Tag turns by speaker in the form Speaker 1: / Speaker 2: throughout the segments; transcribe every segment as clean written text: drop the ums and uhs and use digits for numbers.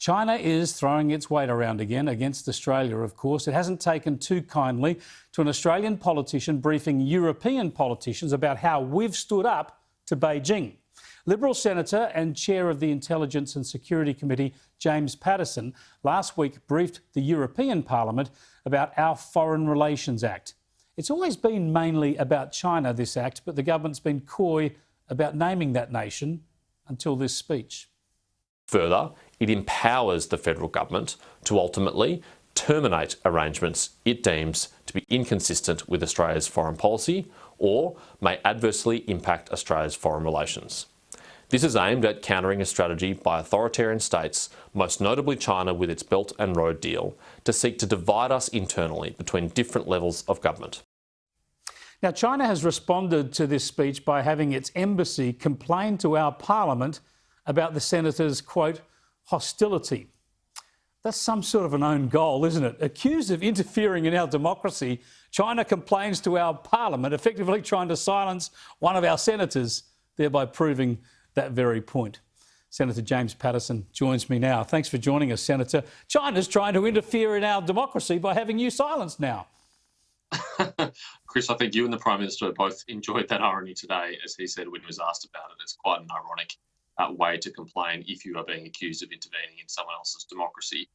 Speaker 1: China is throwing its weight around again against Australia, of course. It hasn't taken too kindly to an Australian politician briefing European politicians about how we've stood up to Beijing. Liberal Senator and Chair of the Intelligence and Security Committee, James Paterson, last week briefed the European Parliament about our Foreign Relations Act. It's always been mainly about China, this act, but the government's been coy about naming that nation until this speech.
Speaker 2: Further, it empowers the federal government to ultimately terminate arrangements it deems to be inconsistent with Australia's foreign policy or may adversely impact Australia's foreign relations. This is aimed at countering a strategy by authoritarian states, most notably China with its Belt and Road deal, to seek to divide us internally between different levels of government.
Speaker 1: Now, China has responded to this speech by having its embassy complain to our parliament about the senator's, quote, hostility. That's some sort of an own goal, isn't it? Accused of interfering in our democracy, China complains to our parliament, effectively trying to silence one of our senators, thereby proving that very point. Senator James Paterson joins me now. Thanks for joining us, Senator. China's trying to interfere in our democracy by having you silenced now.
Speaker 3: Chris, I think you and the Prime Minister both enjoyed that irony today, as he said when he was asked about it. It's quite an ironic way to complain if you are being accused of intervening in someone else's democracy.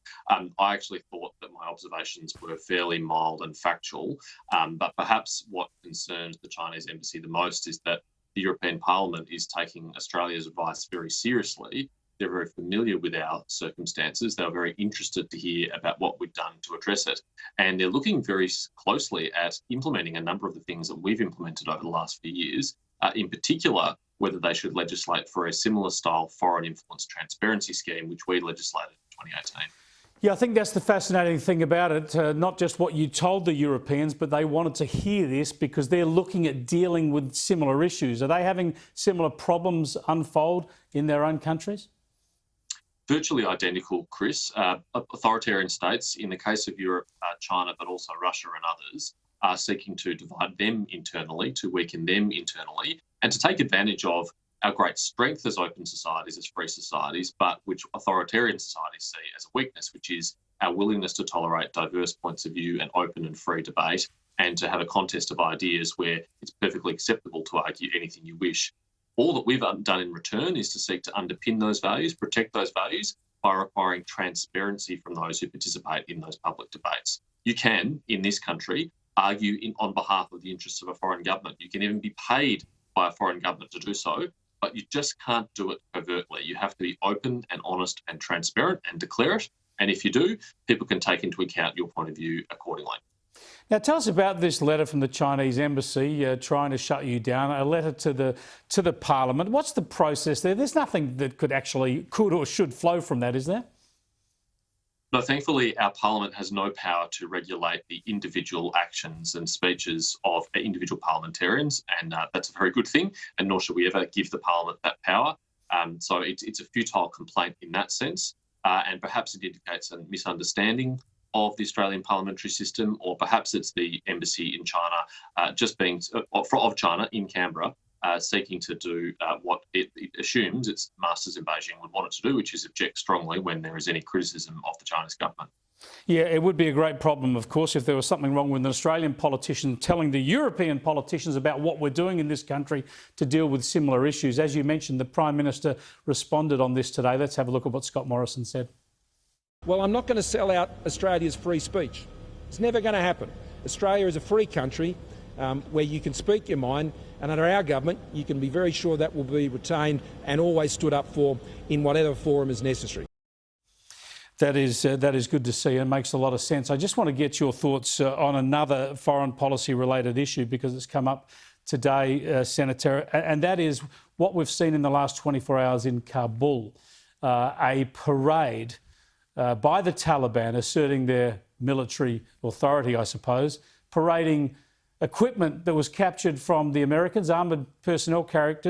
Speaker 3: I actually thought that my observations were fairly mild and factual, but perhaps what concerns the Chinese embassy the most is that the European Parliament is taking Australia's advice very seriously. They're very familiar with our circumstances. They're very interested to hear about what we've done to address it. And they're looking very closely at implementing a number of the things that we've implemented over the last few years, in particular, whether they should legislate for a similar style foreign influence transparency scheme, which we legislated in 2018.
Speaker 1: Yeah, I think that's the fascinating thing about it, not just what you told the Europeans, but they wanted to hear this because they're looking at dealing with similar issues. Are they having similar problems unfold in their own countries?
Speaker 3: Virtually identical, Chris. Authoritarian states, in the case of Europe, China, but also Russia and others, are seeking to divide them internally, to weaken them internally, and to take advantage of our great strength as open societies, as free societies, but which authoritarian societies see as a weakness, which is our willingness to tolerate diverse points of view and open and free debate, and to have a contest of ideas where it's perfectly acceptable to argue anything you wish. All that we've done in return is to seek to underpin those values, protect those values, by requiring transparency from those who participate in those public debates. You can, in this country, argue on behalf of the interests of a foreign government. You can even be paid by a foreign government to do so, but you just can't do it covertly. You have to be open and honest and transparent and declare it. And if you do, people can take into account your point of view accordingly.
Speaker 1: Now, tell us about this letter from the Chinese embassy trying to shut you down, a letter to the Parliament. What's the process there? There's nothing that could or should flow from that, is there?
Speaker 3: No, thankfully, our Parliament has no power to regulate the individual actions and speeches of individual parliamentarians, and that's a very good thing, and nor should we ever give the Parliament that power. So it's a futile complaint in that sense, and perhaps it indicates a misunderstanding of the Australian parliamentary system, or perhaps it's the embassy in China, of China in Canberra, seeking to do what it assumes its masters in Beijing would want it to do, which is object strongly when there is any criticism of the Chinese government.
Speaker 1: Yeah, it would be a great problem, of course, if there was something wrong with an Australian politician telling the European politicians about what we're doing in this country to deal with similar issues. As you mentioned, the Prime Minister responded on this today. Let's have a look at what Scott Morrison said.
Speaker 4: Well, I'm not going to sell out Australia's free speech. It's never going to happen. Australia is a free country where you can speak your mind, and under our government you can be very sure that will be retained and always stood up for in whatever forum is necessary.
Speaker 1: That is good to see and makes a lot of sense. I just want to get your thoughts on another foreign policy related issue because it's come up today, Senator, and that is what we've seen in the last 24 hours in Kabul, a parade by the Taliban asserting their military authority, I suppose, parading equipment that was captured from the Americans, armoured personnel carriers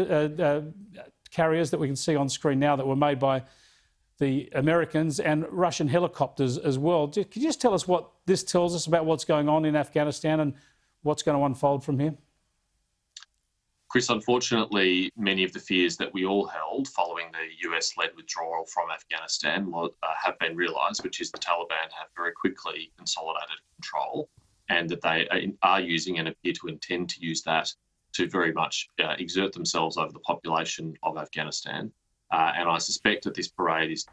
Speaker 1: that we can see on screen now that were made by the Americans, and Russian helicopters as well. Can you just tell us what this tells us about what's going on in Afghanistan and what's going to unfold from here?
Speaker 3: Chris, unfortunately, many of the fears that we all held following the US-led withdrawal from Afghanistan have been realised, which is the Taliban have very quickly consolidated control, and that they are using and appear to intend to use that to very much exert themselves over the population of Afghanistan. And I suspect that this parade is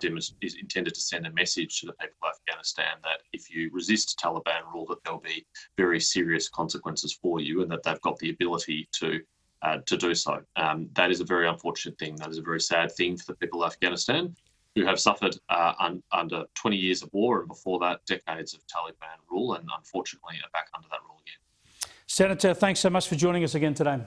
Speaker 3: intended to send a message to the people of Afghanistan that if you resist Taliban rule, that there'll be very serious consequences for you, and that they've got the ability to do so. That is a very unfortunate thing. That is a very sad thing for the people of Afghanistan, who have suffered under 20 years of war, and before that, decades of Taliban rule, and unfortunately are back under that rule again.
Speaker 1: Senator, thanks so much for joining us again today.